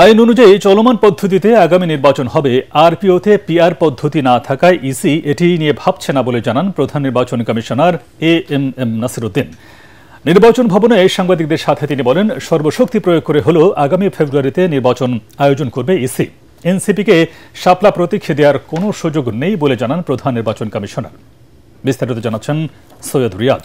আইন অনুযায়ী চলমান পদ্ধতিতে আগামী নির্বাচন হবে। আরপিওতে পিআর পদ্ধতি না থাকায় ইসি এটি নিয়ে ভাবছে না বলে জানান প্রধান নির্বাচন কমিশনার এএমএম নাসির উদ্দিন। নির্বাচন ভবনে সাংবাদিকদের সাথে তিনি বলেন, সর্বশক্তি প্রয়োগ করে হলেও আগামী ফেব্রুয়ারিতে নির্বাচন আয়োজন করবে ইসি। এনসিপিকে শাপলা প্রতীক্ষা দেওয়ার কোনো সুযোগ নেই বলে জানান প্রধান নির্বাচন কমিশনার। বিস্তারিত জানাচ্ছেন সৈয়দ রিয়াজ।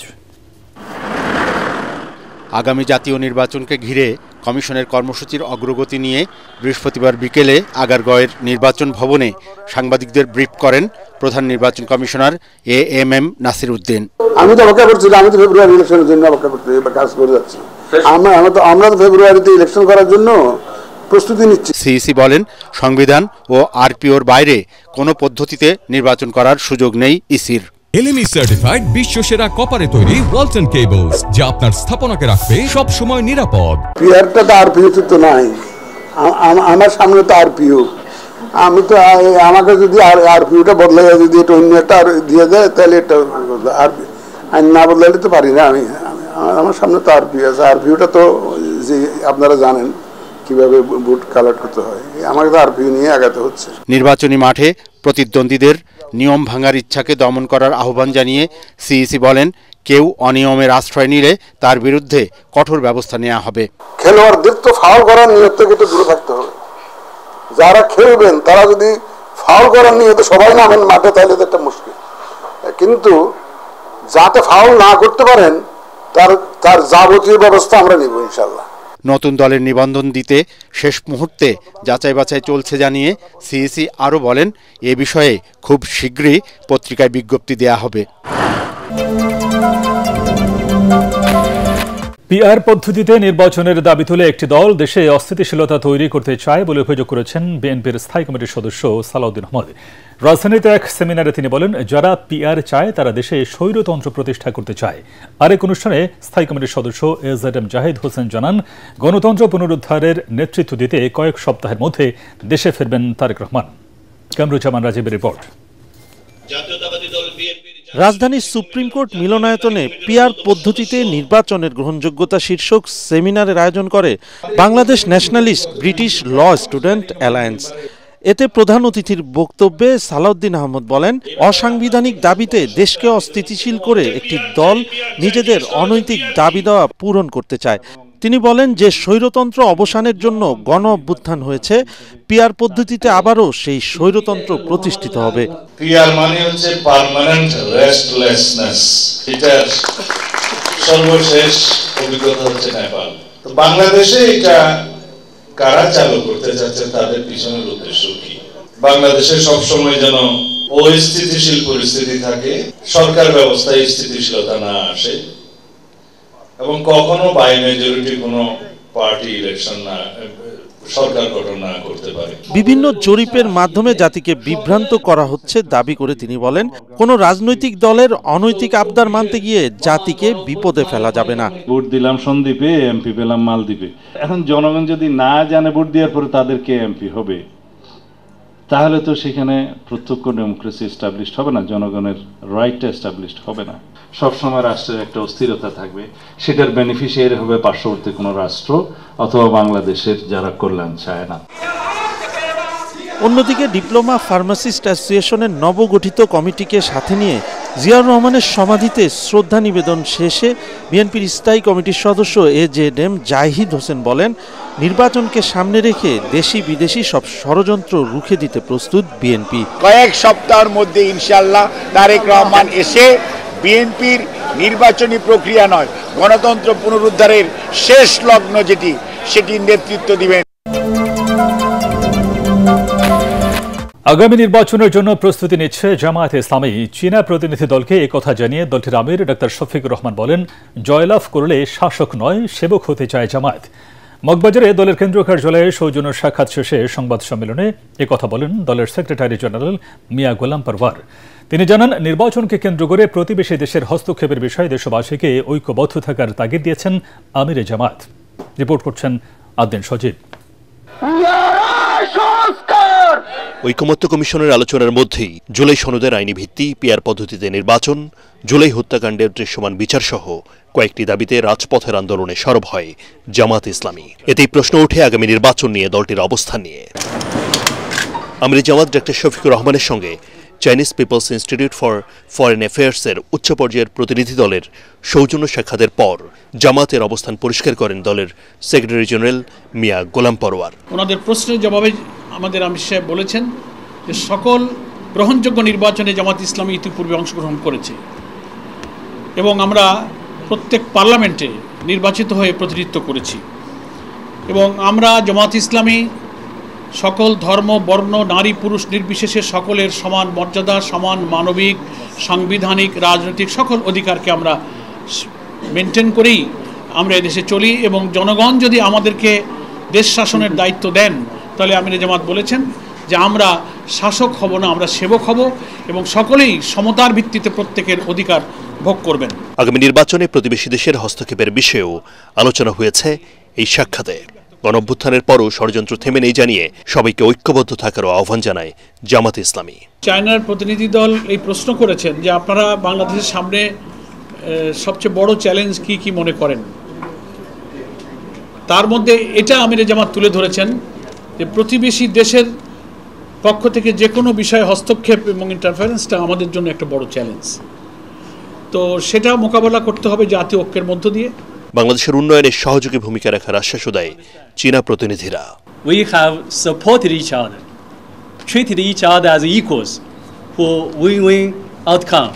আগামী জাতীয় নির্বাচনকে ঘিরে কমিশনের কর্মসূচির অগ্রগতি নিয়ে বৃহস্পতিবার বিকেলে আগারগাঁওয়ের নির্বাচন ভবনে সাংবাদিকদের ব্রিফ করেন প্রধান নির্বাচন কমিশনার এএমএম নাসির উদ্দিন। আমি তো অপেক্ষা করছি, আমি তো ফেব্রুয়ারি ইলেকশনের জন্য অপেক্ষা করতে কাজ করে যাচ্ছি। আমরা তো ফেব্রুয়ারিতে ইলেকশন করার জন্য প্রস্তুতি নিচ্ছি। সিইসি বলেন, সংবিধান ও আরপিওর বাইরে কোনো পদ্ধতিতে নির্বাচন করার সুযোগ নেই ইসির। এলএমই সার্টিফাইড বিশ্বসেরা কপারে তৈরি ওয়ালটন কেবলস, যা আপনার স্থাপনাকে রাখবে সব সময় নিরাপদ। পিআরটা তো আরপিও তো নাই, আমার সামনে তো আরপিও। আমি তো আমাকে যদি আরপিওটা বদলে যদি এটা অন্য একটা দিয়ে দেয় তাহলে এটা আইন না বদলালে তো পারি না। আমার সামনে তো আরপিও আছে। আরপিওটা তো যে আপনারা জানেন কিভাবে ভোট কালেক্ট করতে হয়, আমাকে তো আরপিও নিয়ে আগাতে হচ্ছে। নির্বাচনী মাঠে প্রতিদ্বন্দ্বীদের নিয়ম ভাঙার ইচ্ছাকে দমন করার আহ্বান জানিয়ে সিইসি বলেন, কেউ অনিয়মের আশ্রয় নিলে তার বিরুদ্ধে কঠোর ব্যবস্থা নেওয়া হবে। খেলোয়াড়দের তো ফাউল করার নিয়ত থেকে একটু দূরে থাকতে হবে। যারা খেলবেন তারা যদি ফাউল করার নিয়তে সবাই নামেন মাঠে তাহলে তো একটা মুশকিল। কিন্তু যাতে ফাউল না করতে পারেন তার যাবতীয় ব্যবস্থা আমরা নিব ইনশাআল্লাহ। নতুন দলের নিবন্ধন দিতে শেষ মুহূর্তে যাচাই বাছাই চলছে জানিয়ে সিইসি আরও বলেন, এ বিষয়ে খুব শীঘ্রই পত্রিকায় বিজ্ঞপ্তি দেয়া হবে। পিআর পদ্ধতিতে নির্বাচনের দাবি তুলে একটি দল দেশে অস্থিতিশীলতা তৈরি করতে চায় বলে অভিযোগ করেছেন বিএনপির স্থায়ী কমিটির সদস্য সালাউদ্দিন আহমদ। রাজধানীতে এক সেমিনারে তিনি বলেন, যারা পিআর চায় তারা দেশে স্বৈরতন্ত্র প্রতিষ্ঠা করতে চায়। আরেক অনুষ্ঠানে স্থায়ী কমিটির সদস্য এজেডএম জাহিদ হোসেন জানান, গণতন্ত্র পুনরুদ্ধারের নেতৃত্ব দিতে কয়েক সপ্তাহের মধ্যে দেশে ফিরবেন তারেক রহমান। কামরুজ্জামান রাজীবের রিপোর্ট। রাজধানীর সুপ্রিম কোর্ট মিলনায়তনে পিআর পদ্ধতিতে নির্বাচনের গ্রহণযোগ্যতা শীর্ষক সেমিনারের আয়োজন করে Bangladesh nationalist British law student alliance. এতে প্রধান অতিথির বক্তব্যে সালাউদ্দিন আহমদ বলেন, অসাংবিধানিক দাবিতে দেশকে অস্থিতিশীল করে একটি দল নিজেদের অনৈতিক দাবি দেওয়া পূরণ করতে চায়। তিনি বলেন যে স্বৈরতন্ত্র অবসানের জন্য গণ অভ্যুত্থান হয়েছে, পিআর পদ্ধতিতে আবারও সেই স্বৈরতন্ত্র প্রতিষ্ঠিত হবে। পিআর মানে হচ্ছে পার্মানেন্ট রেস্টলেসনেস। এটার সর্বশেষ অভিজ্ঞতা হচ্ছে নেপাল। তো বাংলাদেশে এটা কারা চালু করতে যাচ্ছে, তাদের পিছনের উদ্দেশ্য কি? বাংলাদেশে সবসময় যেন অস্থিতিশীল পরিস্থিতি থাকে, সরকার ব্যবস্থায় স্থিতিশীলতা না আসে, এবং কখনো বাই মেজরিটি কোনো পার্টি ইলেকশন না সরকার গঠন না করতে পারে। বিভিন্ন জরিপের মাধ্যমে জাতিকে বিভ্রান্ত করা হচ্ছে দাবি করে তিনি বলেন, কোন রাজনৈতিক দলের অনৈতিক আবদার মানতে গিয়ে জাতিকে বিপদে ফেলা যাবে না। ভোট দিলাম সন্দ্বীপে, এমপি পেলাম মালদ্বীপে। এখন জনগণ যদি না জানে ভোট দেওয়ার পরে তাদেরকে এমপি হবে, তাহলে তো সেখানে প্রত্যক্ষ ডেমোক্রেসি এস্টাবলিশড হবে না, জনগণের রাইটটা এস্টাবলিশড হবে না। সবসময় রাষ্ট্রের একটা অস্থিরতা থাকবে, সেটার বেনিফিশিয়ারি হবে পার্শ্ববর্তী কোনো রাষ্ট্র অথবা বাংলাদেশের যারা কল্যাণ চায় না। অন্যদিকে ডিপ্লোমা ফার্মাসিস্ট অ্যাসোসিয়েশনের নবগঠিত কমিটিকে সাথে নিয়ে জিয়াউর রহমানের সমাধিতে শ্রদ্ধা নিবেদন শেষে বিএনপির স্থায়ী কমিটির সদস্য এজেডএম জাহিদ হোসেন বলেন, নির্বাচনকে সামনে রেখে দেশি বিদেশি সব ষড়যন্ত্র রুখে দিতে প্রস্তুত বিএনপি। কয়েক সপ্তাহের মধ্যে ইনশাআল্লাহ তারেক রহমান এসে বিএনপির নির্বাচনী প্রক্রিয়া নয়, গণতন্ত্র পুনরুদ্ধারের শেষ লগ্ন সেটির নেতৃত্ব দিবেন। আগামী নির্বাচনের জন্য প্রস্তুতি নিচ্ছে জামায়াতে ইসলামী। চীনা প্রতিনিধি দলকে একথা জানিয়ে দলটির আমির ডক্টর শফিকুর রহমান বলেন, জয়লাভ করলে শাসক নয় সেবক হতে চায় জামায়াত। মগবাজারে দলের কেন্দ্রীয় কার্যালয়ে সৌজন্য সাক্ষাৎ শেষে সংবাদ সম্মেলনে একথা বলেন দলের সেক্রেটারি জেনারেল মিয়া গোলাম পরওয়ার। তিনি জানান, নির্বাচনকে কেন্দ্র করে প্রতিবেশী দেশের হস্তক্ষেপের বিষয়ে দেশবাসীকে ঐক্যবদ্ধ থাকার তাগিদ দিয়েছেন আমিরে জামায়াত। রিপোর্ট করছেন আদ্দিন সজীব। ঐকমত্য কমিশনের আলোচনার মধ্যেই জুলাই সনদের আইনি ভিত্তি, পিআর পদ্ধতিতে নির্বাচন, জুলাই হত্যাকাণ্ডের দৃশ্যমান বিচার সহ কয়েকটি দাবিতে রাজপথের আন্দোলনে সরব হয় জামাত ইসলামী। এতেই প্রশ্ন ওঠে আগামী নির্বাচন নিয়ে দলটির অবস্থান নিয়ে। আমির জামাত ডক্টর শফিকুর রহমানের সঙ্গে Chinese People's Institute for Foreign অ্যাফেয়ার্সের উচ্চ পর্যায়ের প্রতিনিধি দলের সৌজন্য সাক্ষাতের পর জামাতের অবস্থান পরিষ্কার করেন দলের সেক্রেটারি জেনারেল মিয়া গোলাম পরোয়ার। ওনাদের প্রশ্নের জবাবে আমাদের আমির সাহেব বলেছেন যে সকল গ্রহণযোগ্য নির্বাচনে জামাত ইসলামী ইতিপূর্বে অংশগ্রহণ করেছে এবং আমরা প্রত্যেক পার্লামেন্টে নির্বাচিত হয়ে প্রতিনিধিত্ব করেছি এবং আমরা জামাত ইসলামী সকল ধর্ম, বর্ণ, নারী, পুরুষ নির্বিশেষে সকলের সমান মর্যাদা, সমান মানবিক, সাংবিধানিক, রাজনৈতিক সকল অধিকারকে আমরা মেনটেন করেই আমরা এদেশে চলি এবং জনগণ যদি আমাদেরকে দেশ শাসনের দায়িত্ব দেন তাহলে আমির জামাত বলেছেন যে আমরা শাসক হব না, আমরা সেবক হব এবং সকলেই সমতার ভিত্তিতে প্রত্যেকের অধিকার ভোগ করবেন। আগামী নির্বাচনে প্রতিবেশী দেশের হস্তক্ষেপের বিষয়েও আলোচনা হয়েছে এই সাক্ষাতে। গণঅভ্যুত্থানের পরও ষড়যন্ত্র থেমে নেই জানিয়ে সবাইকে ঐক্যবদ্ধ থাকারও আহ্বান জানায় জামাত ইসলামী। চায়নার প্রতিনিধি দল এই প্রশ্ন করেছেন যে আপনারা বাংলাদেশের সামনে সবচেয়ে বড় চ্যালেঞ্জ কি মনে করেন। তার মধ্যে এটা আমির জামাত তুলে ধরেছেন যে প্রতিবেশী দেশের পক্ষ থেকে যে কোনো বিষয়ে হস্তক্ষেপ এবং ইন্টারফারেন্সটা আমাদের জন্য একটা বড় চ্যালেঞ্জ। তো সেটা মোকাবেলা করতে হবে জাতীয় ঐক্যের মধ্য দিয়ে। বাংলাদেশের উন্নয়নে সহযোগী ভূমিকা রাখার আশ্বাসও দেয় চীনা প্রতিনিধিরা। We have supported each other, treated each other as equals for win-win outcome.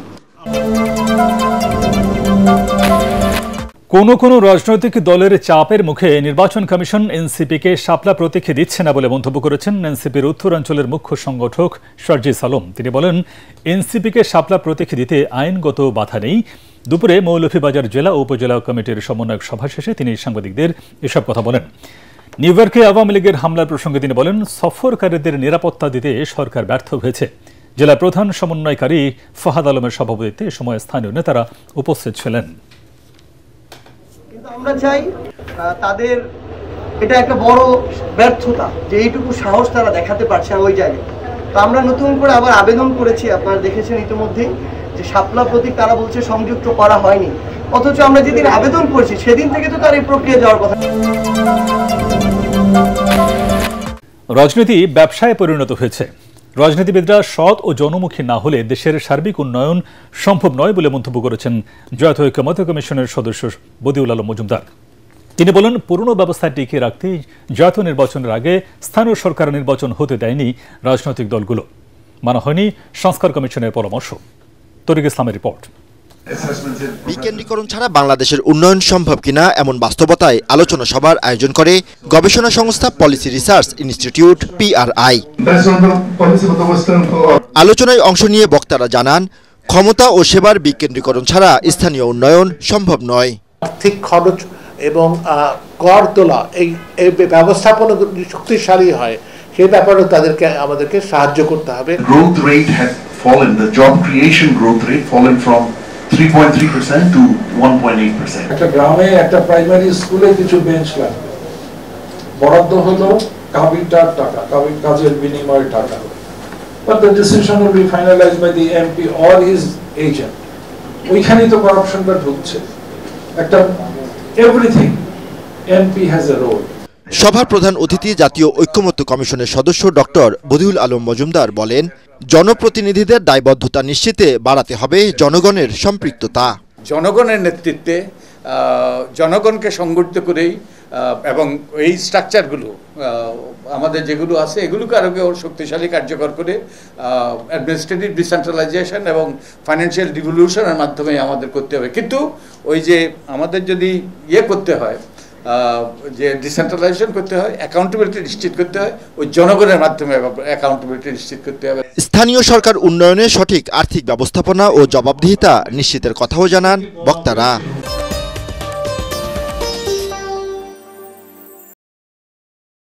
কোনো রাজনৈতিক দলের চাপের মুখে নির্বাচন কমিশন এনসিপিকে শাপলা প্রতীক্ষা দিচ্ছে না বলে মন্তব্য করেছেন এনসিপির উত্তরাঞ্চলের মুখ্য সংগঠক শারজিস আলম। তিনি বলেন, এনসিপিকে শাপলা প্রতীক্ষা দিতে আইনগত বাধা নেই। দুপুরে মৌলভীবাজার জেলা ও উপজেলা কমিটির সমন্বয়ক সভা শেষে তিনি সাংবাদিকদের এসব কথা বলেন। নিউ ইয়র্কে আওয়ামী লীগের হামলার প্রসঙ্গে তিনি বলেন, সফরকারীদের নিরাপত্তা দিতে সরকার ব্যর্থ হয়েছে। জেলা প্রধান সমন্বয়কারী ফাহাদ আলমের সভাপতিত্বে এ সময় স্থানীয় নেতারা উপস্থিত ছিলেন। আমরা চাই তাদের এটা একটা বড় ব্যর্থতা যে এইটুকু সাহস তারা দেখাতে পারছে না ওই জায়গায়। তো আমরা নতুন করে আবার আবেদন করেছি, আপনারা দেখেছেন ইতিমধ্যেই যে শাপলা প্রতীক তারা বলছে সংযুক্ত করা হয়নি, অথচ আমরা যেদিন আবেদন করেছি সেদিন থেকে তো তার এই প্রক্রিয়া যাওয়ার কথা। রাজনীতি ব্যবসায় পরিণত হয়েছে। রাজনীতিবিদরা সৎ ও জনমুখী না হলে দেশের সার্বিক উন্নয়ন সম্ভব নয় বলে মন্তব্য করেছেন জাতীয় ঐকমত্য কমিশনের সদস্য বদিউল আলম মজুমদার। তিনি বলেন, পুরনো ব্যবস্থা টিকিয়ে রাখতে জাতীয় নির্বাচনের আগে স্থানীয় সরকার নির্বাচন হতে দেয়নি রাজনৈতিক দলগুলো, মানা হয়নি সংস্কার কমিশনের পরামর্শ। তরিক ইসলামের রিপোর্ট। বিকেন্দ্রীকরণ ছাড়া বাংলাদেশের উন্নয়ন সম্ভব কিনা এমন বাস্তবতায় আলোচনা সভার আয়োজন করে গবেষণা সংস্থা পলিসি রিসার্চ ইনস্টিটিউট PRI। আলোচনায় অংশ নিয়ে বক্তারা জানান, ক্ষমতা ও সেবার বিকেন্দ্রীকরণ ছাড়া স্থানীয় উন্নয়ন সম্ভব নয়। আর্থিক খরচ এবং কর তোলা এই ব্যবস্থাপনা শক্তিশালী হয়, সেই ব্যাপারেও আমাদেরকে সাহায্য করতে হবে। Growth rate has fallen, the job creation growth rate fallen from 3.3% to 1.8%. একটা গ্রামে একটা প্রাইমারি স্কুলে কিছু বেঞ্চ লাগবে, বরাদ্দ হলো কাবিটার টাকা, কাজের বিনিময়ে টাকা, but the decision will be finalized by the MP or his agent. ওইখানেই তো করাপশনটা ঢুকছে। একটা everything MP has a role. সভার প্রধান অতিথি জাতীয় ঐকমত্য কমিশনের সদস্য ডক্টর বদিউল আলম মজুমদার বলেন, জনপ্রতিনিধিদের দায়বদ্ধতা নিশ্চিতে বাড়াতে হবে জনগণের সম্পৃক্ততা। জনগণের নেতৃত্বে জনগণকে সংগঠিত করেই এবং এই স্ট্রাকচারগুলো আমাদের যেগুলো আছে এগুলোকে আরও শক্তিশালী কার্যকর করে অ্যাডমিনিস্ট্রেটিভ ডিসেন্ট্রালাইজেশন এবং ফাইন্যান্সিয়াল ডিভলিউশনের মাধ্যমে আমাদের করতে হবে। কিন্তু ওই যে আমাদের যদি করতে হয়, যে ডিসেন্ট্রালাইজেশন করতে হয়, অ্যাকাউন্টেবিলিটি নিশ্চিত করতে হয়, ওই জনগণের মাধ্যমে অ্যাকাউন্টেবিলিটি নিশ্চিত করতে হবে। স্থানীয় সরকার উন্নয়নে সঠিক আর্থিক ব্যবস্থাপনা ও জবাবদিহিতা নিশ্চিতের কথাও জানান বক্তারা।